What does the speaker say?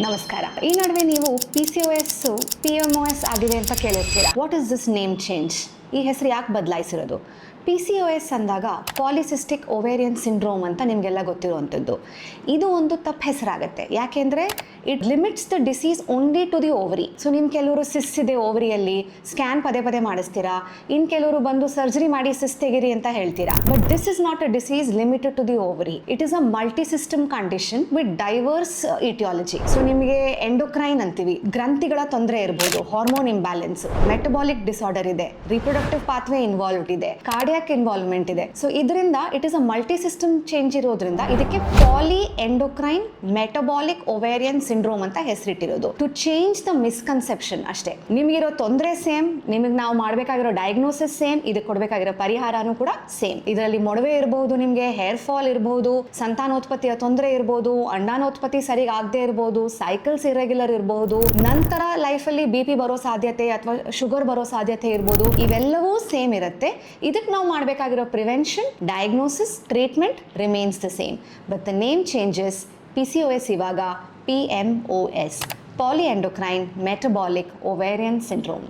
ನಮಸ್ಕಾರ. ಈ ನಡುವೆ ನೀವು PCOS, PMOS ಆಗಿದೆ ಅಂತ ಕೇಳಿರ್ತೀರಾ. What is this name change? ಈ ಹೆಸರು ಯಾಕೆ ಬದಲಾಯಿಸಿರೋದು? PCOS ಅಂದಾಗ ಪಾಲಿಸಿಸ್ಟಿಕ್ ಓವೇರಿಯನ್ ಸಿಂಡ್ರೋಮ್ ಅಂತ ನಿಮಗೆಲ್ಲ ಗೊತ್ತಿರುವಂಥದ್ದು. ಇದು ಒಂದು ತಪ್ಪು ಹೆಸರಾಗುತ್ತೆ. ಯಾಕೆಂದರೆ it limits the disease only to the ovary. So ನಿಮ್ಮ ಕೆಲವರು ಸಿಸ್ ಇದೆ ಓವರಿಯಲ್ಲಿ, ಸ್ಕ್ಯಾನ್ ಪದೇ ಪದೇ ಮಾಡಿಸ್ತೀರಾ. ಇನ್ನು ಕೆಲವರು ಬಂದು ಸರ್ಜರಿ ಮಾಡಿ ಸಿಸ್ ತೆಗಿರಿ ಅಂತ ಹೇಳ್ತೀರಾ. But this is not a disease limited to the ovary. It is a multi system condition with diverse aetiology. So ನಿಮಗೆ ಎಂಡೋಕ್ರೈನ್ ಅಂತೀವಿ, ಗ್ರಂಥಿಗಳ ತೊಂದರೆ ಇರ್ಬೋದು, ಹಾರ್ಮೋನ್ ಇಂಬ್ಯಾಲೆನ್ಸ್, ಮೆಟಬಾಲಿಕ್ ಡಿಸಾರ್ಡರ್ ಇದೆ, ರಿಪ್ರೊಡಕ್ಟಿವ್ ಪಾತ್ವೇ ಇನ್ವಾಲ್ವ್ಡ್ ಇದೆ, ಕಾರ್ಡಿಯಾಕ್ ಇನ್ವಾಲ್ವ್ಮೆಂಟ್ ಇದೆ. ಸೊ ಇದರಿಂದ it is a multi system change ಇರೋದ್ರಿಂದ ಇದಕ್ಕೆ poly endocrine metabolic ovarian syndrome ಅಂತ ಹೆಸರಿಟ್ಟಿರೋದು. ಟು ಚೇಂಜ್ ದ ಮಿಸ್ಕನ್ಸೆಪ್ಷನ್ ಅಷ್ಟೇ. ನಿಮಗಿರೋ ತೊಂದರೆ ಸೇಮ್, ನಿಮಗೆ ನಾವು ಮಾಡಬೇಕಾಗಿರೋ ಡಯಾಗ್ನೋಸಿಸ್ ಸೇಮ್, ಇದಕ್ಕೆ ಕೊಡಬೇಕಾಗಿರೋ ಪರಿಹಾರನೂ ಕೂಡ ಸೇಮ್. ಇದರಲ್ಲಿ ಮೊಡವೆ ಇರಬಹುದು, ನಿಮಗೆ ಹೇರ್ ಫಾಲ್ ಇರಬಹುದು, ಸಂತಾನೋತ್ಪತ್ತಿಯ ತೊಂದರೆ ಇರಬಹುದು, ಅಂಡಾನೋತ್ಪತ್ತಿ ಸರಿಯಾಗಿ ಆಗದೆ ಇರಬಹುದು, ಸೈಕಲ್ಸ್ ಇರೆಗ್ಯುಲರ್ ಇರಬಹುದು, ನಂತರ ಲೈಫಲ್ಲಿ BP ಬರೋ ಸಾಧ್ಯತೆ ಅಥವಾ ಶುಗರ್ ಬರೋ ಸಾಧ್ಯತೆ ಇರಬಹುದು. ಇವೆಲ್ಲವೂ ಸೇಮ್ ಇರುತ್ತೆ. ಇದಕ್ಕೆ ನಾವು ಮಾಡಬೇಕಾಗಿರೋ prevention, diagnosis, treatment remains the same. But the name changes. PCOS ಇವಾಗ PMOS, polyendocrine metabolic ovarian syndrome.